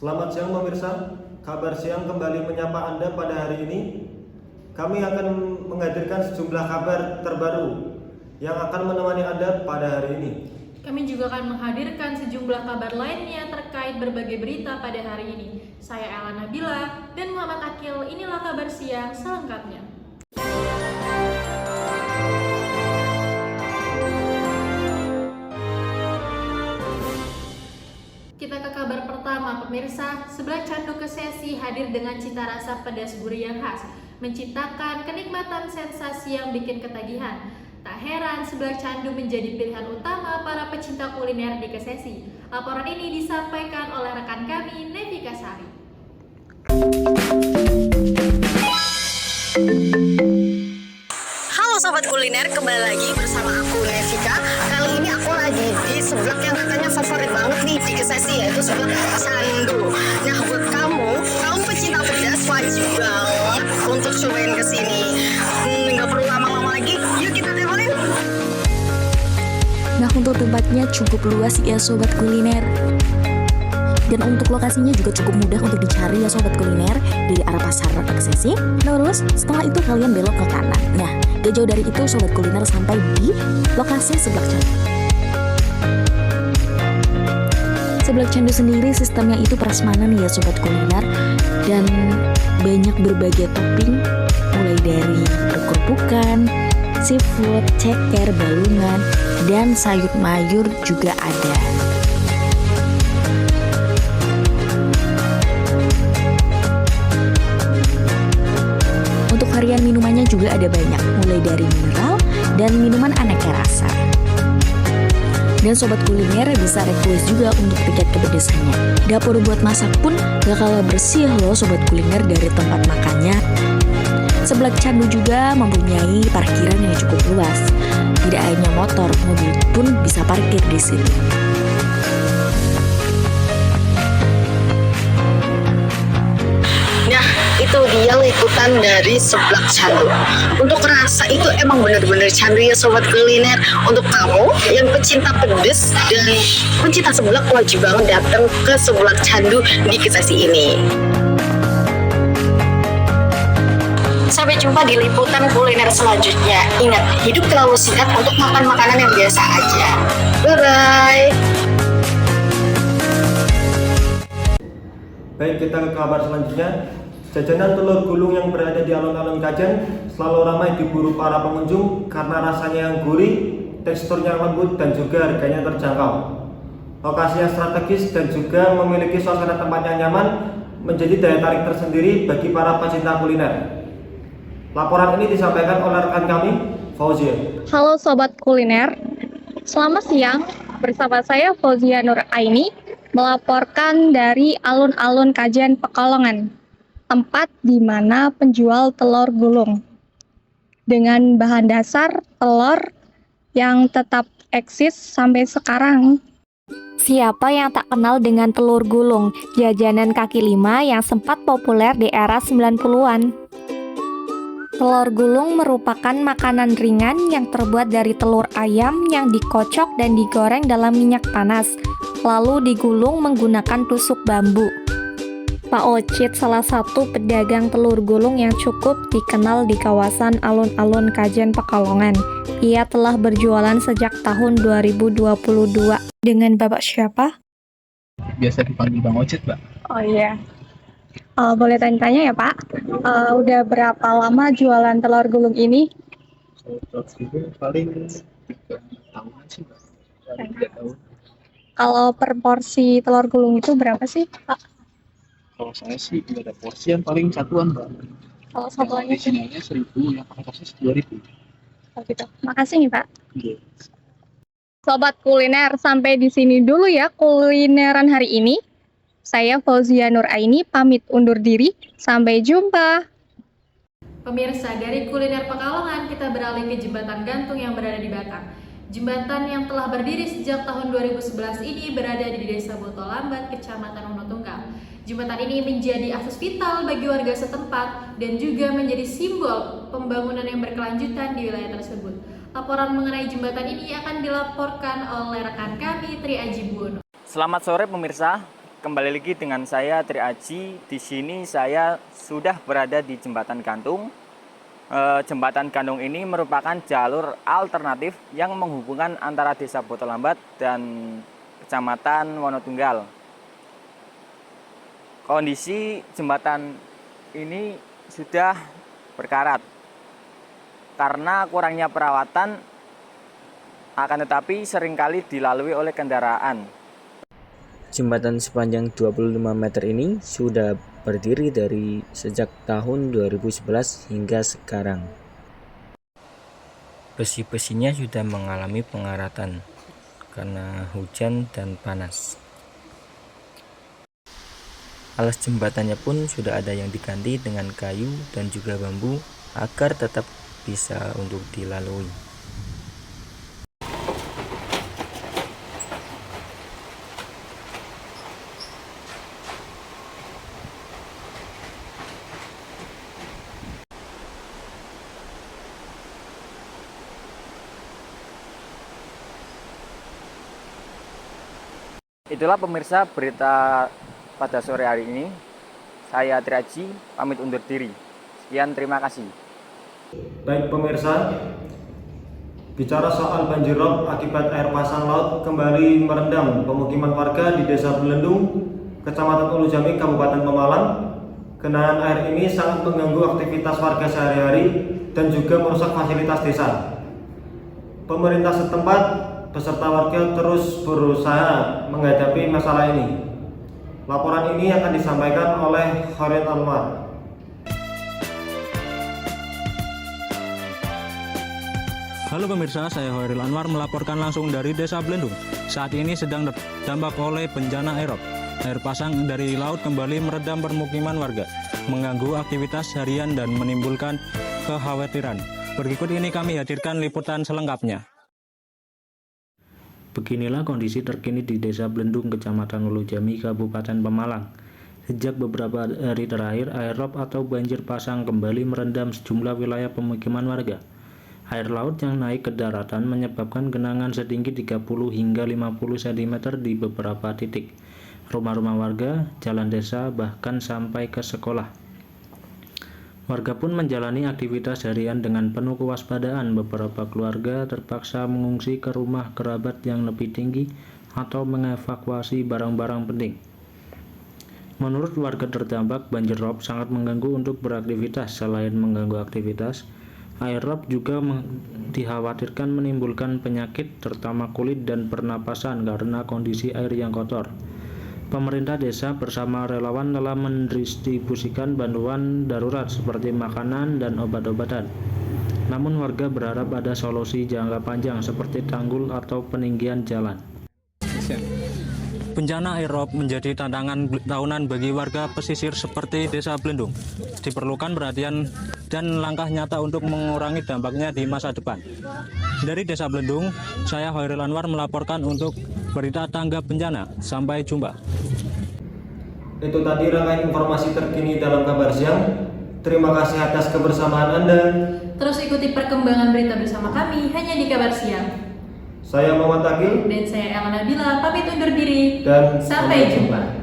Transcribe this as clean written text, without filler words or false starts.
Selamat siang pemirsa, kabar siang kembali menyapa Anda pada hari ini. Kami akan menghadirkan sejumlah kabar terbaru yang akan menemani Anda pada hari ini. Kami juga akan menghadirkan sejumlah kabar lainnya terkait berbagai berita pada hari ini. Saya Ella Nabila dan Muhammad Akil, inilah kabar siang selengkapnya. Kita ke kabar pertama, pemirsa. Sebelah Candu Kesesi hadir dengan cita rasa pedas gurih yang khas, menciptakan kenikmatan sensasi yang bikin ketagihan. Tak heran sebelah Candu menjadi pilihan utama para pecinta kuliner di Kesesi. Laporan ini disampaikan oleh rekan kami, Nevika Sari. Halo Sobat Kuliner, kembali lagi bersama aku Nevika. Kali ini aku lagi di seblak yang katanya favorit banget nih di Kesesi, yaitu seblak Candu. Nah buat kamu pecinta pedas wajib banget untuk cobain kesini. Nggak perlu lama-lama lagi, yuk kita telepon. Nah, untuk tempatnya cukup luas ya Sobat Kuliner. Dan untuk lokasinya juga cukup mudah untuk dicari ya Sobat Kuliner. Dari arah pasar Kesesi, lurus, setelah itu kalian belok ke kanan. Nah, gak jauh dari itu Sobat Kuliner sampai di lokasi seblak Candu. Seblak Candu sendiri sistemnya itu prasmanan ya Sobat Kuliner. Dan banyak berbagai topping, mulai dari kerupuk-kerupuk, seafood, ceker, balungan, dan sayur mayur juga ada. Untuk varian minumannya juga ada banyak, mulai dari mineral dan minuman aneka rasa. Dan Sobat Kuliner bisa request juga untuk tiket kepedesannya. Dapur buat masak pun gak kalah bersih loh Sobat Kuliner dari tempat makannya. Seblak Candu juga mempunyai parkiran yang cukup luas. Tidak hanya motor, mobil pun bisa parkir di sini. Nah, itu dia liputan dari seblak Candu. Untuk rasa itu emang bener-bener candu ya Sobat Kuliner. Untuk kamu yang pecinta pedas dan pecinta seblak wajib banget datang ke seblak Candu di Kesesi ini. Sampai jumpa di liputan kuliner selanjutnya. Ingat, hidup terlalu singkat untuk makan makanan yang biasa aja. Bye-bye. Baik, kita ke kabar selanjutnya. Jajanan telur gulung yang berada di alun-alun Kajen selalu ramai diburu para pengunjung karena rasanya yang gurih, teksturnya lembut, dan juga harganya terjangkau. Lokasi yang strategis dan juga memiliki suasana tempat yang nyaman menjadi daya tarik tersendiri bagi para pecinta kuliner. Laporan ini disampaikan oleh rekan kami, Fauzia. Halo Sobat Kuliner, selamat siang. Bersama saya Fauzia Nur Aini melaporkan dari alun-alun Kajen Pekalongan, tempat di mana penjual telur gulung dengan bahan dasar telur yang tetap eksis sampai sekarang. Siapa yang tak kenal dengan telur gulung, jajanan kaki lima yang sempat populer di era 90-an. Telur gulung merupakan makanan ringan yang terbuat dari telur ayam yang dikocok dan digoreng dalam minyak panas, lalu digulung menggunakan tusuk bambu. Pak Ocit salah satu pedagang telur gulung yang cukup dikenal di kawasan alun-alun Kajen Pekalongan. Ia telah berjualan sejak tahun 2022. Dengan Bapak siapa? Biasa dipanggil Bang Ocit, Mbak. Oh iya, boleh tanya-tanya ya Pak, udah berapa lama jualan telur gulung ini? Kalau itu paling 3 tahunan sih, Mbak. Paling 3 tahun. Kalau per porsi telur gulung itu berapa sih Pak? Kalau saya sih nggak ada porsian, paling satuan, Mbak. Kalau Yang satuannya sih? originalnya 1.000, yang pakai sosis 2.000. Oh gitu. Makasih nih Pak. Iya. Sobat Kuliner, sampai di sini dulu ya kulineran hari ini. Saya Fauzia Nur Aini pamit undur diri. Sampai jumpa. Pemirsa, dari kuliner Pekalongan kita beralih ke jembatan gantung yang berada di Batang. Jembatan yang telah berdiri sejak tahun 2011 ini berada di Desa Botolambat, Kecamatan Wonotunggal. Jembatan ini menjadi akses vital bagi warga setempat dan juga menjadi simbol pembangunan yang berkelanjutan di wilayah tersebut. Laporan mengenai jembatan ini akan dilaporkan oleh rekan kami Tri Aji Buwono. Selamat sore pemirsa. kembali lagi dengan saya Tri Aji. Di sini saya sudah berada di Jembatan Gantung. Jembatan Gantung ini merupakan jalur alternatif yang menghubungkan antara Desa Botolambat dan Kecamatan Wonotunggal. Kondisi jembatan ini sudah berkarat karena kurangnya perawatan, akan tetapi seringkali dilalui oleh kendaraan. Jembatan sepanjang 25 meter ini sudah berdiri dari sejak tahun 2011 hingga sekarang. Besi-besinya sudah mengalami pengaratan karena hujan dan panas. Alas jembatannya pun sudah ada yang diganti dengan kayu dan juga bambu agar tetap bisa untuk dilalui. Itulah pemirsa berita pada sore hari ini. Saya Tri Aji, pamit undur diri. Sekian, terima kasih. Baik pemirsa, bicara soal banjir rob akibat air pasang laut kembali merendam pemukiman warga di Desa Belendung, Kecamatan Ulu Jami, Kabupaten Pemalang. Genangan air ini sangat mengganggu aktivitas warga sehari-hari dan juga merusak fasilitas desa. Pemerintah setempat beserta warga terus berusaha menghadapi masalah ini. Laporan ini akan disampaikan oleh Khairil Anwar. Halo pemirsa, saya Khairil Anwar melaporkan langsung dari Desa Belendung. Saat ini sedang terdampak oleh bencana air rob. Air pasang dari laut kembali meredam permukiman warga, mengganggu aktivitas harian dan menimbulkan kekhawatiran. Berikut ini kami hadirkan liputan selengkapnya. Beginilah kondisi terkini di Desa Belendung, Kecamatan Ulu Jami, Kabupaten Pemalang. Sejak beberapa hari terakhir, air rob atau banjir pasang kembali merendam sejumlah wilayah pemukiman warga. Air laut yang naik ke daratan menyebabkan genangan setinggi 30 hingga 50 cm di beberapa titik. Rumah-rumah warga, jalan desa, bahkan sampai ke sekolah. Warga pun menjalani aktivitas harian dengan penuh kewaspadaan. Beberapa keluarga terpaksa mengungsi ke rumah kerabat yang lebih tinggi atau mengevakuasi barang-barang penting. Menurut warga terdampak, banjir rob sangat mengganggu untuk beraktivitas. Selain mengganggu aktivitas, air rob juga dikhawatirkan menimbulkan penyakit terutama kulit dan pernapasan karena kondisi air yang kotor. Pemerintah desa bersama relawan telah mendistribusikan bantuan darurat seperti makanan dan obat-obatan. Namun warga berharap ada solusi jangka panjang seperti tanggul atau peninggian jalan. Bencana air rob menjadi tantangan tahunan bagi warga pesisir seperti Desa Belendung. Diperlukan perhatian dan langkah nyata untuk mengurangi dampaknya di masa depan. Dari Desa Belendung, saya Khairil Anwar melaporkan untuk berita tanggap bencana. Sampai jumpa. Itu tadi rangkaian informasi terkini dalam kabar siang. Terima kasih atas kebersamaan Anda. Terus ikuti perkembangan berita bersama kami hanya di Kabar Siang. Saya Muhammad Akil Dan saya Ella Nabila, pamit undur diri. Dan sampai jumpa.